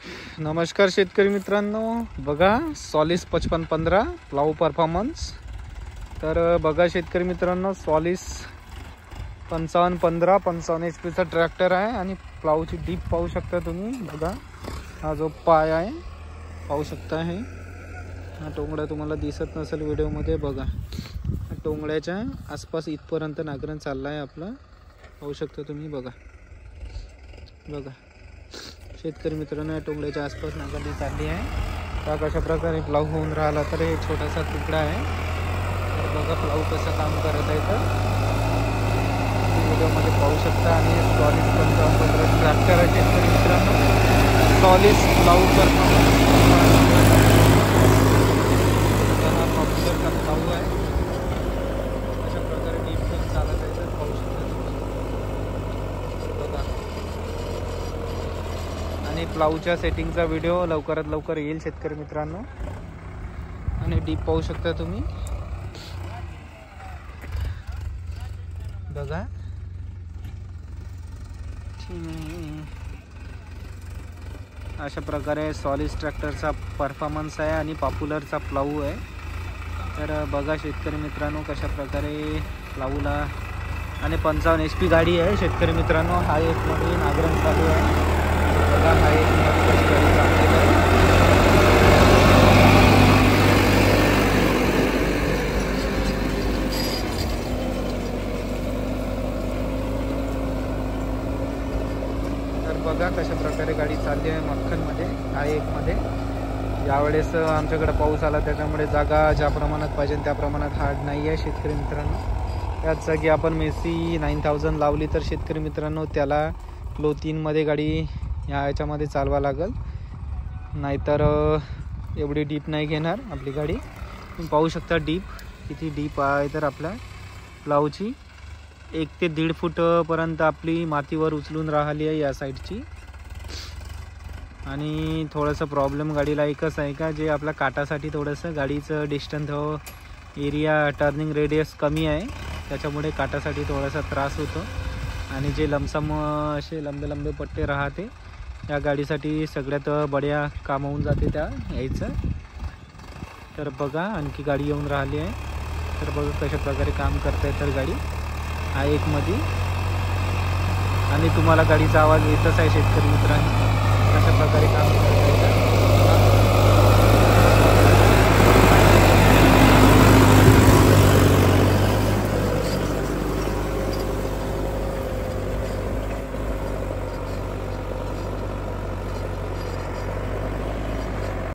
नमस्कार शेतकरी मित्रांनो, बघा सॉलिस 5515 प्लाऊ परफॉर्मन्स। तर बघा शेतकरी मित्रांनो, सॉलिस 5515 55 HP चा ट्रॅक्टर आहे आणि प्लाऊची डीप पाहू शकता तुम्ही। बघा हा जो पाय आहे पाहू शकता आहे, हा टोंगडा तुम्हाला दिसत नसेल व्हिडिओमध्ये। बघा टोंगड्याच्या आसपास इथपर्यंत नांगरण चालला आहे आपला, पाहू शकता तुम्ही। बघा बघा शेतकरी मित्रांनो, या टोंगड्याच्या आसपास नांगरणी चालली आहे। तर कशा प्रकारे प्लाऊ होऊन राहिला, तर हे छोटासा तुकडा आहे। तर बघा प्लाऊ कसं काम करत आहे तर व्हिडिओमध्ये पाहू शकता। आणि सॉलिस 5515 ट्रॅक्टर आहे शेतकरी मित्रांनो, सॉलिस प्लाऊ परफॉर्मन्स पॉप्युलरचा प्लाऊ आहे। अशा प्रकारे डीप पण चालत आहे तर पाहू शकता तुम्ही। बघा आणि प्लाऊच्या सेटिंगचा व्हिडिओ लवकरात लवकर येईल शेतकरी मित्रांनो। आणि डीप पाहू शकता तुम्ही। बघा अशा प्रकारे सॉलिस ट्रॅक्टरचा परफॉर्मन्स आहे आणि पॉप्युलरचा प्लाऊ आहे। तर बघा शेतकरी मित्रांनो, कशा प्रकारे प्लाऊला आणि 55 HP गाडी आहे शेतकरी मित्रांनो। हा एक मध्ये नांगरण चालू आहे। बघा हा एक मध्ये गाडी चाललेली आहे। तर बघा कशा प्रकारे गाडी चालली आहे मक्खनमध्ये, हा एक मध्ये। यावेळेस आमच्याकडे पाऊस आला त्याच्यामुळे जागा ज्या प्रमाणात पाहिजे त्या प्रमाणात हार्ड नाही आहे शेतकरी मित्रांनो। त्याच जागी आपण मेसी 9000 लावली तर शेतकरी मित्रांनो त्याला लो 3 मध्ये गाडी याच्यामध्ये चालवा लागल, नाहीतर एवढी डीप नाही घेणार आपली गाडी। तुम्ही पाहू शकता डीप किती डीप आहे। तर आपल्या प्लाऊची 1 ते 1.5 फूट पर्यंत आपली मातीवर उचलून राहिली आहे या साईडची। आणि थोडंसं प्रॉब्लेम गाडीला एकच आहे का, जे आपल्या काटासाठी थोडंसं गाडीचं डिस्टन्स एरिया टर्निंग रेडियस कमी आहे, त्याच्यामुळे काटासाठी थोडासा त्रास होतो। आणि जे लमसम असे लंबे पट्टे राहते या गाडीसाठी सगळ्यात बढिया काम होऊन जाते त्या यायचं। तर बघा आणखी गाडी येऊन राहिली आहे। तर बघा कशा प्रकारे काम करते तर गाडी हा एक मध्ये। आणि तुम्हाला गाडीचा आवाज येतच आहे शेतकरी मित्रांनो, कशा प्रकारे काम करत आहे।